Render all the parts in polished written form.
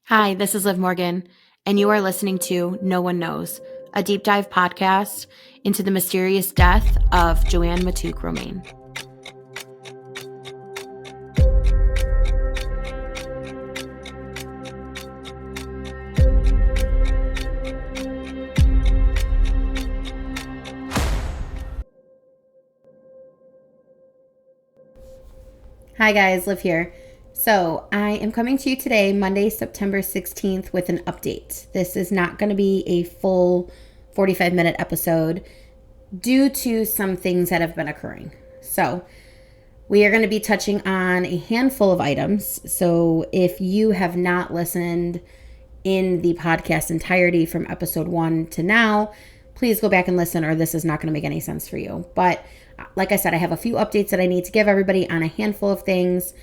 Hi, this is Liv Morgan, and you are listening to No One Knows, a deep dive podcast into the mysterious death of Joann Matouk Romain. Hi guys, Liv here. So I am coming to you today, Monday, September 16th, with an update. This is not going to be a full 45-minute episode due to some things that have been occurring. So we are going to be touching on a handful of items. So if you have not listened in the podcast entirety from episode 1 to now, please go back and listen, or this is not going to make any sense for you. But like I said, I have a few updates that I need to give everybody on a handful of things,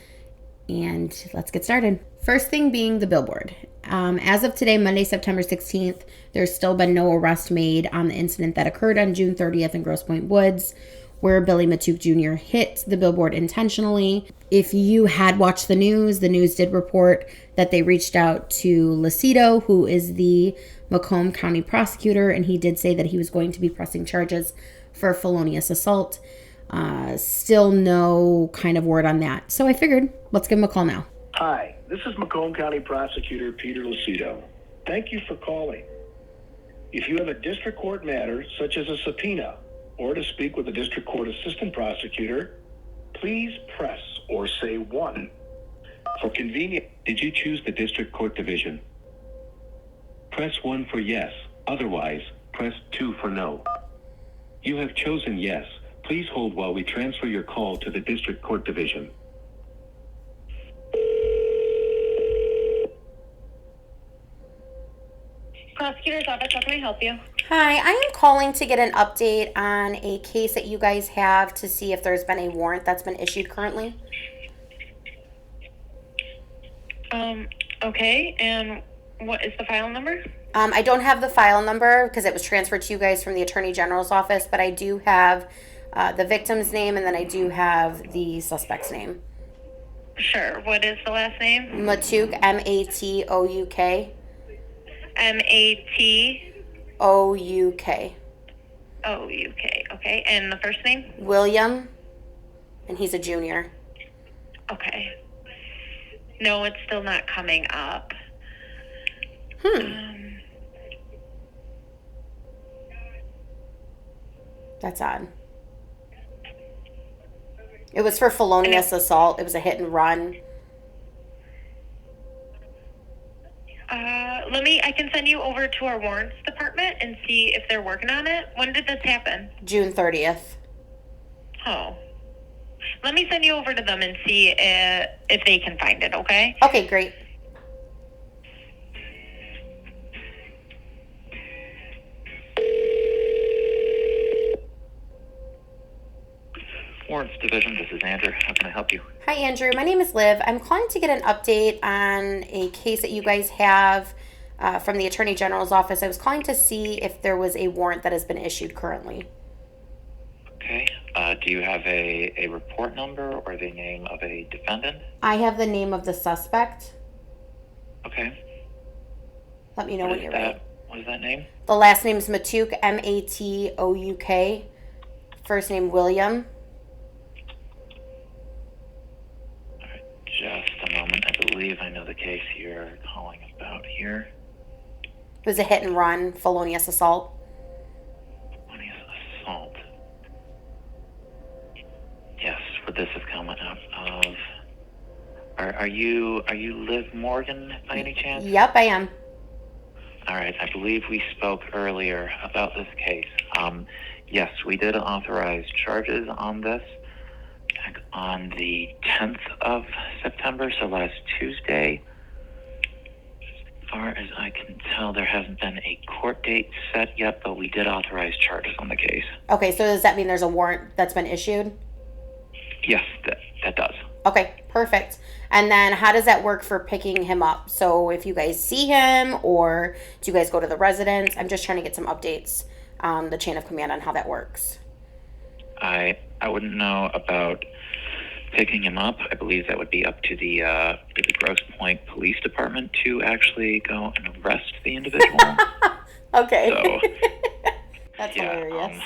and let's get started. First thing being the billboard. As of today, Monday, September 16th, there's still been no arrest made on the incident that occurred on June 30th in Grosse Pointe Woods, where Billy Matouk Jr. hit the billboard intentionally. If you had watched the news did report that they reached out to Lucido, who is the Macomb County prosecutor, and he did say that he was going to be pressing charges for felonious assault. Still no kind of word on that. So I figured, let's give him a call now. Hi, this is Macomb County Prosecutor Peter Lucido. Thank you for calling. If you have a district court matter, such as a subpoena, or to speak with a district court assistant prosecutor, please press or say 1. For convenience, did you choose the district court division? Press 1 for yes, otherwise, press 2 for no. You have chosen yes. Please hold while we transfer your call to the district court division. Prosecutor's office, how can I help you? Hi, I am calling to get an update on a case that you guys have to see if there's been a warrant that's been issued currently. Okay, and what is the file number? I don't have the file number because it was transferred to you guys from the Attorney General's office, but I do have the victim's name, and then I do have the suspect's name. Sure, what is the last name? Matouk, M-A-T-O-U-K. M-A-T-O-U-K, okay, and the first name? William, and he's a junior. Okay. No, it's still not coming up. That's odd. It was for felonious assault. It was a hit and run. I can send you over to our warrants department and see if they're working on it. When did this happen? June 30th. Oh. Let me send you over to them and see if they can find it, okay? Okay, great. Warrants Division, this is Andrew. How can I help you? Hi, Andrew. My name is Liv. I'm calling to get an update on a case that you guys have from the Attorney General's office. I was calling to see if there was a warrant that has been issued currently. Okay. Do you have a report number or the name of a defendant? I have the name of the suspect. Okay. Let me know when you're ready. What is that name? The last name is Matouk, M-A-T-O-U-K. First name, William. All right, just a moment. I believe I know the case you're calling about here. It was a hit and run, felonious assault. Felonious assault. Yes, would this have come out of... Are you Liv Morgan by any chance? Yep, I am. All right, I believe we spoke earlier about this case. Yes, we did authorize charges on this back on the 10th of September, so last Tuesday. As far as I can tell, there hasn't been a court date set yet, but we did authorize charges on the case. Okay, so does that mean there's a warrant that's been issued? Yes, that does. Okay, perfect. And then how does that work for picking him up? So if you guys see him, or do you guys go to the residence? I'm just trying to get some updates on the chain of command on how that works. I wouldn't know about picking him up, I believe that would be up to the Grosse Pointe Police Department to actually go and arrest the individual. Okay. So, That's yeah, hilarious.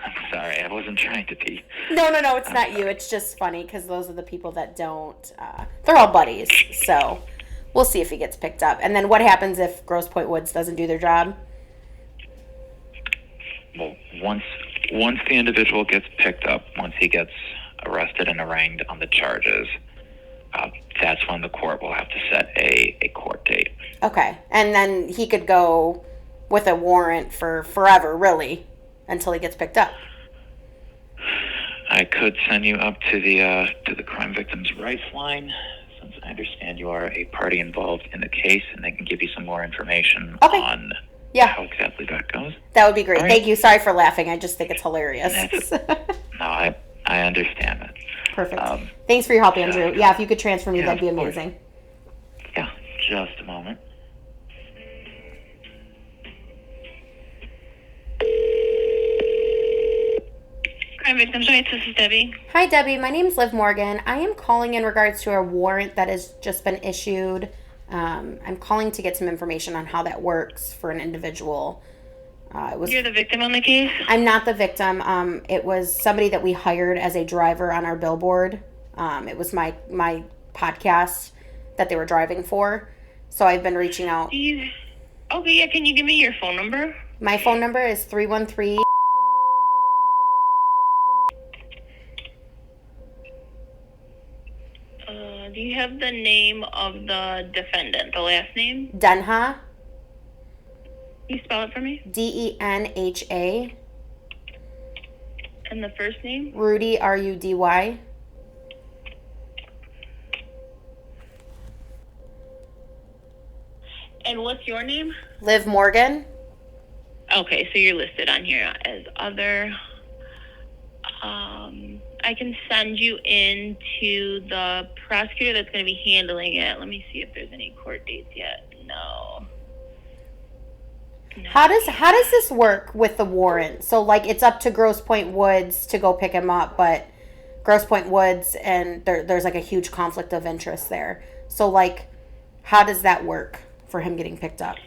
I'm sorry, I wasn't trying to be. No, it's not you. It's just funny because those are the people that don't, they're all buddies. So we'll see if he gets picked up. And then what happens if Grosse Pointe Woods doesn't do their job? Well, once the individual gets picked up, once he gets arrested and arraigned on the charges, that's when the court will have to set a court date. Okay. And then he could go with a warrant for forever, really, until he gets picked up. I could send you up to the Crime Victims' Rights Line, since I understand you are a party involved in the case, and they can give you some more information on how exactly that goes. That would be great. Right. Thank you. Sorry for laughing. I just think it's hilarious. No, I understand that. Perfect. Thanks for your help, Andrew. Yeah, if you could transfer me, that'd be of course. amazing. Yeah, just a moment. Crime Victims' Rights, this is Debbie. Hi, Debbie. My name is Liv Morgan. I am calling in regards to a warrant that has just been issued. I'm calling to get some information on how that works for an individual. You're the victim on the case? I'm not the victim. It was somebody that we hired as a driver on our billboard. It was my podcast that they were driving for. So I've been reaching out. Okay, yeah. Can you give me your phone number? My phone number is 313. Do you have the name of the defendant, the last name? Denha. Can you spell it for me? Denha. And the first name? Rudy, Rudy. And what's your name? Liv Morgan. Okay, so you're listed on here as other. I can send you in to the prosecutor that's going to be handling it. Let me see if there's any court dates yet. No. How does this work with the warrant? So, like, it's up to Grosse Pointe Woods to go pick him up, but Grosse Pointe Woods, and there's like a huge conflict of interest there. So, like, how does that work for him getting picked up?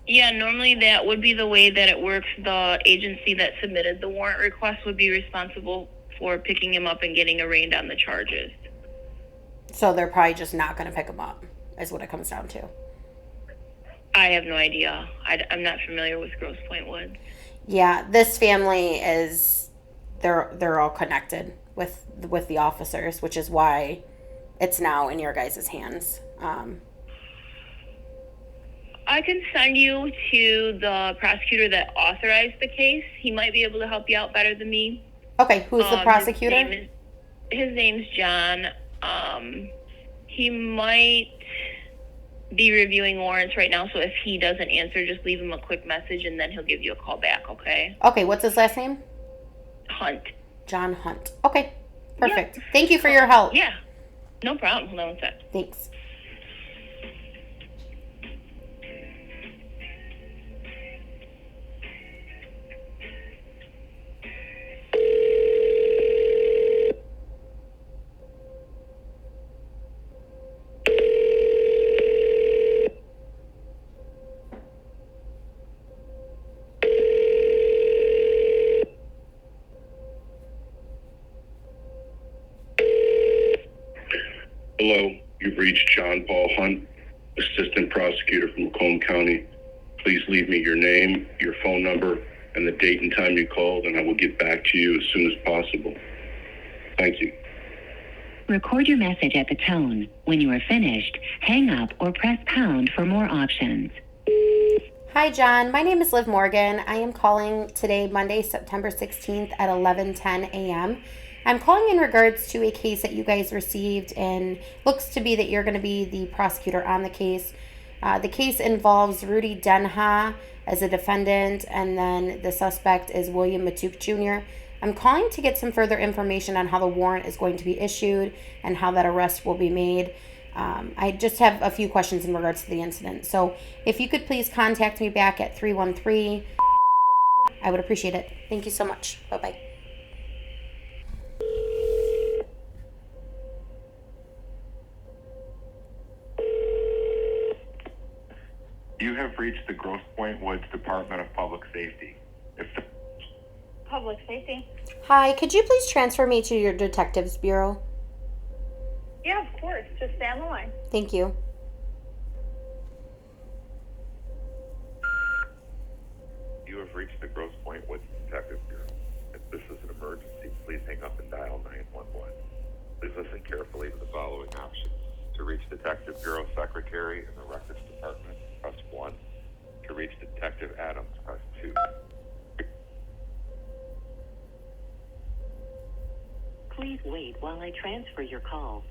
Yeah, normally that would be the way that it works. The agency that submitted the warrant request would be responsible for picking him up and getting arraigned on the charges. So they're probably just not going to pick him up, is what it comes down to. I have no idea. I'm not familiar with Grosse Pointe Woods. Yeah, this family is, they're all connected with the officers, which is why it's now in your guys' hands. I can send you to the prosecutor that authorized the case. He might be able to help you out better than me. Okay, who's the prosecutor? His name's John. He might be reviewing warrants right now, so if he doesn't answer, just leave him a quick message and then he'll give you a call back, okay? Okay, what's his last name? Hunt. John Hunt. Okay, perfect. Yeah. Thank you for your help. Yeah, no problem. Hold on one sec. Thanks. Hello, you've reached John Paul Hunt, Assistant Prosecutor from Macomb County. Please leave me your name, your phone number, and the date and time you called, and I will get back to you as soon as possible. Thank you. Record your message at the tone. When you are finished, hang up or press pound for more options. Hi, John. My name is Liv Morgan. I am calling today, Monday, September 16th at 11:10 a.m. I'm calling in regards to a case that you guys received, and looks to be that you're going to be the prosecutor on the case. The case involves Rudy Denha as a defendant, and then the suspect is Joann Matouk Jr. I'm calling to get some further information on how the warrant is going to be issued and how that arrest will be made. I just have a few questions in regards to the incident. So if you could please contact me back at 313, I would appreciate it. Thank you so much. Bye-bye. You have reached the Grosse Pointe Woods Department of Public Safety. If the Public safety. Hi, could you please transfer me to your detectives bureau? Yeah, of course. Just stay on the line. Thank you. You have reached the Grosse Pointe Woods Detective Bureau. If this is an emergency, please hang up and dial 911. Please listen carefully to the following options. To reach Detective Bureau Secretary in the Records Department, press 1. To reach Detective Adams, press 2. Please wait while I transfer your call.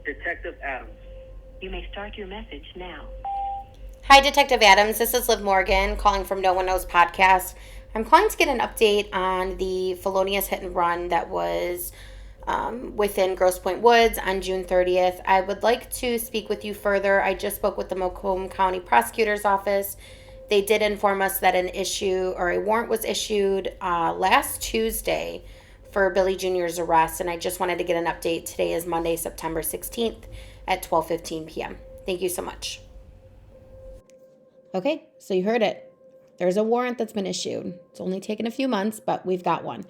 Detective Adams. You may start your message now. Hi, Detective Adams. This is Liv Morgan calling from No One Knows Podcast. I'm calling to get an update on the felonious hit and run that was within Grosse Pointe Woods on June 30th. I would like to speak with you further. I just spoke with the Macomb County Prosecutor's Office. They did inform us that a warrant was issued last Tuesday for Billy Jr.'s arrest, and I just wanted to get an update. Today is Monday, September 16th at 12:15 p.m. Thank you so much. Okay, so you heard it. There's a warrant that's been issued. It's only taken a few months, but we've got one.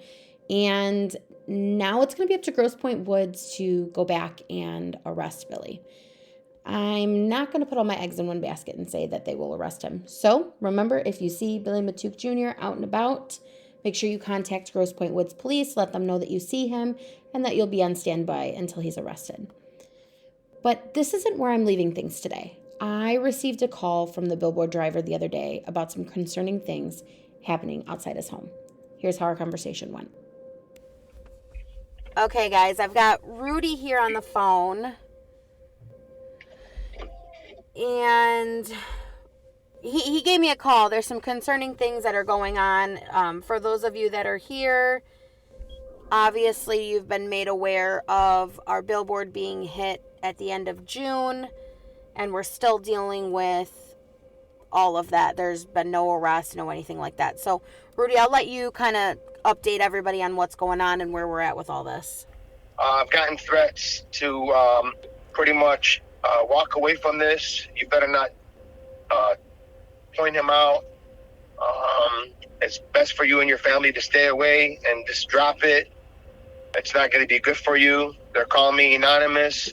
And now it's going to be up to Grosse Pointe Woods to go back and arrest Billy. I'm not going to put all my eggs in one basket and say that they will arrest him. So remember, if you see Billy Matouk Jr. out and about, make sure you contact Grosse Pointe Woods Police. Let them know that you see him and that you'll be on standby until he's arrested. But this isn't where I'm leaving things today. I received a call from the billboard driver the other day about some concerning things happening outside his home. Here's how our conversation went. Okay, guys, I've got Rudy here on the phone. And he gave me a call. There's some concerning things that are going on. For those of you that are here, obviously you've been made aware of our billboard being hit at the end of June. And we're still dealing with all of that. There's been no arrest, no anything like that. So, Rudy, I'll let you kind of update everybody on what's going on and where we're at with all this. I've gotten threats to pretty much walk away from this. You better not point him out. It's best for you and your family to stay away and just drop it. It's not going to be good for you. They're calling me anonymous.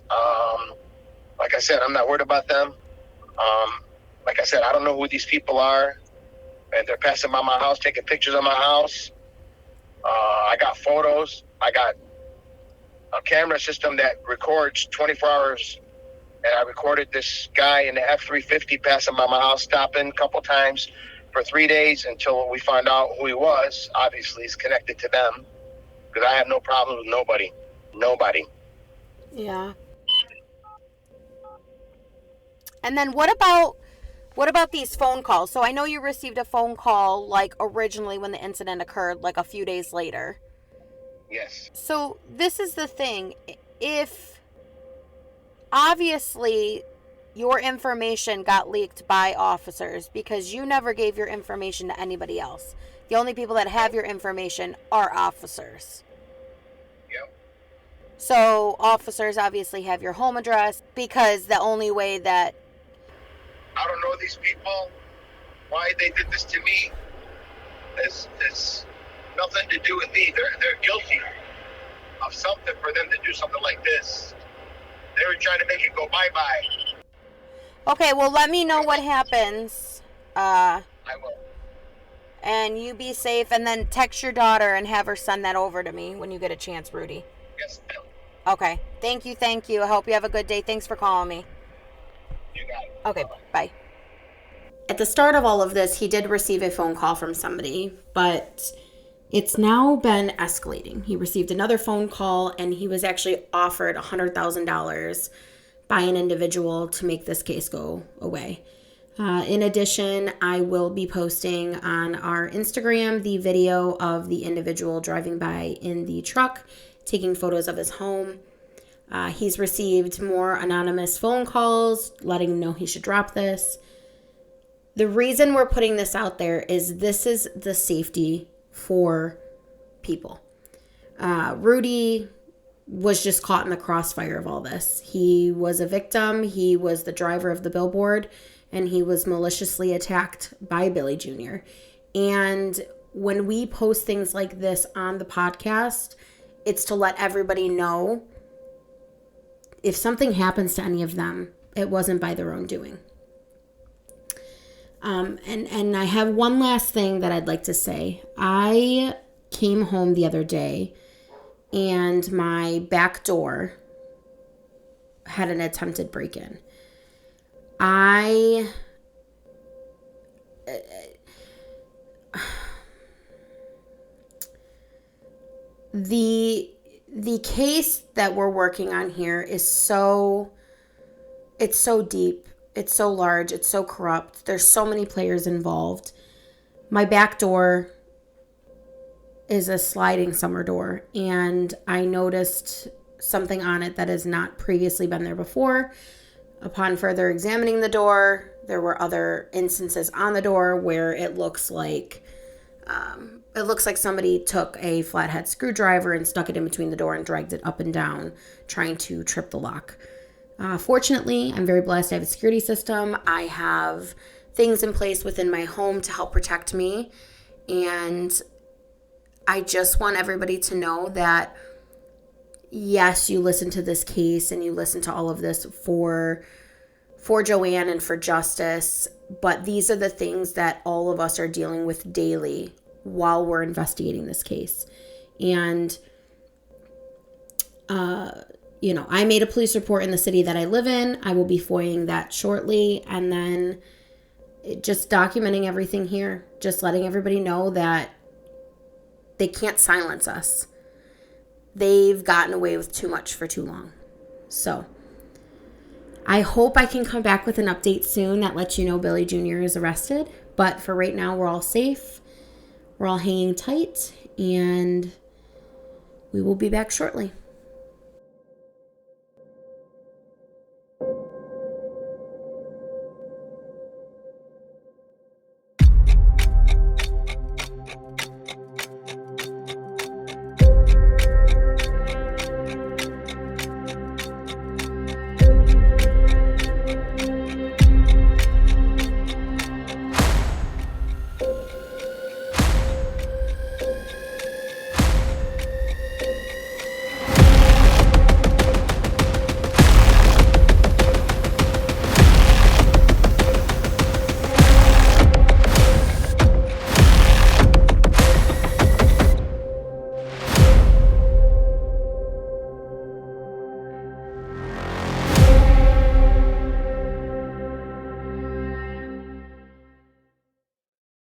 Like I said, I'm not worried about them. Like I said, I don't know who these people are. And they're passing by my house, taking pictures of my house. I got photos. I got a camera system that records 24 hours. And I recorded this guy in the F-350 passing by my house, stopping a couple times for 3 days until we found out who he was. Obviously, he's connected to them. Because I have no problem with nobody. Nobody. Yeah. And then what about these phone calls? So I know you received a phone call like originally when the incident occurred, like a few days later. Yes. So this is the thing. If obviously your information got leaked by officers because you never gave your information to anybody else. The only people that have your information are officers. Yep. So officers obviously have your home address because the only way that I don't know these people. Why they did this to me is nothing to do with me. They're guilty of something for them to do something like this. They were trying to make it go bye-bye. Okay, well, let me know what happens. I will. And you be safe, and then text your daughter and have her send that over to me when you get a chance, Rudy. Yes, ma'am. Okay. Thank you. I hope you have a good day. Thanks for calling me. You got it. Okay, bye. At the start of all of this, he did receive a phone call from somebody, but it's now been escalating. He received another phone call, and he was actually offered $100,000 by an individual to make this case go away. In addition, I will be posting on our Instagram the video of the individual driving by in the truck, taking photos of his home. He's received more anonymous phone calls letting him know he should drop this. The reason we're putting this out there is this is the safety for people. Rudy was just caught in the crossfire of all this. He was a victim. He was the driver of the billboard, and he was maliciously attacked by Billy Jr. And when we post things like this on the podcast, it's to let everybody know if something happens to any of them, it wasn't by their own doing. And I have one last thing that I'd like to say. I came home the other day and my back door had an attempted break-in. The case that we're working on here is it's so deep, it's so large, it's so corrupt. There's so many players involved. My back door is a sliding summer door, and I noticed something on it that has not previously been there before. Upon further examining the door, there were other instances on the door where it looks like somebody took a flathead screwdriver and stuck it in between the door and dragged it up and down, trying to trip the lock. Fortunately, I'm very blessed. I have a security system. I have things in place within my home to help protect me. And I just want everybody to know that, yes, you listen to this case and you listen to all of this for Joann and for justice, but these are the things that all of us are dealing with daily while we're investigating this case. And, I made a police report in the city that I live in. I will be FOIAing that shortly. And then just documenting everything here, just letting everybody know that they can't silence us. They've gotten away with too much for too long. So I hope I can come back with an update soon that lets you know Billy Jr. is arrested. But for right now, we're all safe. We're all hanging tight, and we will be back shortly.